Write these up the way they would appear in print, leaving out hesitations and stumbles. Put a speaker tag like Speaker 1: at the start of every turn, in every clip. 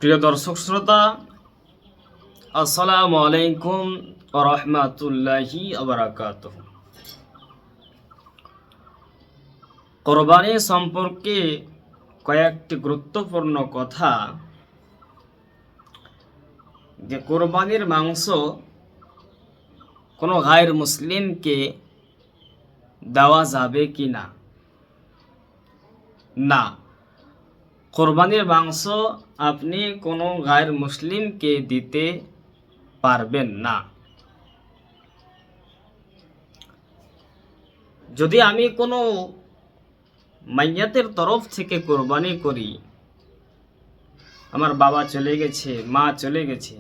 Speaker 1: প্রিয় দর্শক শ্রোতা, আসসালামু আলাইকুম ওয়া রাহমাতুল্লাহি ওয়া বারাকাতুহু। কোরবানি সম্পর্কে কয়েকটি গুরুত্বপূর্ণ কথা, যে কোরবানির মাংস কোনো গায়র মুসলিমকে দেওয়া যাবে কি না। না, কোরবানির মাংস আপনি কোনো গায়র মুসলিমকে দিতে পারবেন না। যদি আমি কোনো মাইয়াতের তরফ থেকে কোরবানি করি, আমার বাবা চলে গেছে, মা চলে গেছে,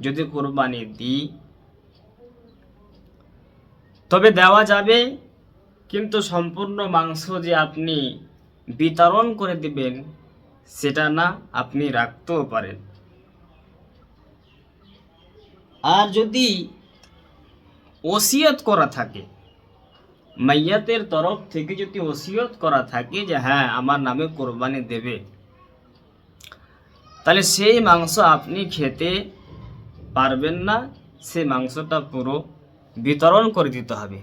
Speaker 1: যদি কোরবানি দিই তবে দেওয়া যাবে, কিন্তু সম্পূর্ণ মাংস যে আপনি বিতরণ করে দিবেন সেটা না, আপনি রাখতেও পারেন। আর যদি ওসিয়ত করা থাকে, মাইয়াতের তরফ থেকে যদি ওসিয়ত করা থাকে যে হ্যাঁ আমার নামে কোরবানি দেবে, তাহলে সেই মাংস আপনি খেতে পারবেন না, সেই মাংসটা পুরো বিতরণ করে দিতে হবে।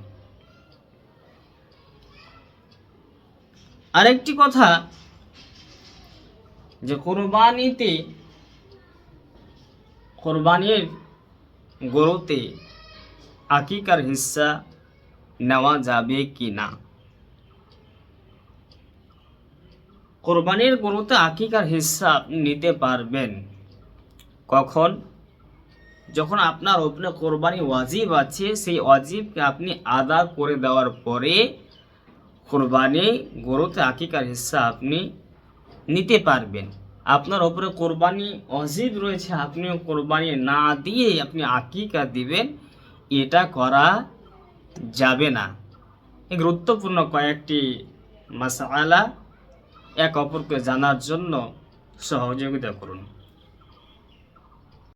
Speaker 1: আরেকটি কথা, যে কোরবানির গরুতে আকিকার হিস্সা নেওয়া যাবে কি না। কোরবানির গরুতে আকিকার হিস্সা আপনি নিতে পারবেন কখন? যখন আপনার উপরে কোরবানি ওয়াজিব আছে, সেই ওয়াজিবকে আপনি আদা করে দেওয়ার পরে কোরবানি গরুতে আকিকার হিস্সা আপনি নিতে পারবেন। আপনার উপরে কোরবানি ওয়াজিব রয়েছে, আপনি কোরবানি না দিয়ে আপনি আকিকা দিবেন, এটা করা যাবে না। এই গুরুত্বপূর্ণ কয়েকটি মাসআলা এক অপরকে জানার জন্য সহযোগিতা করুন।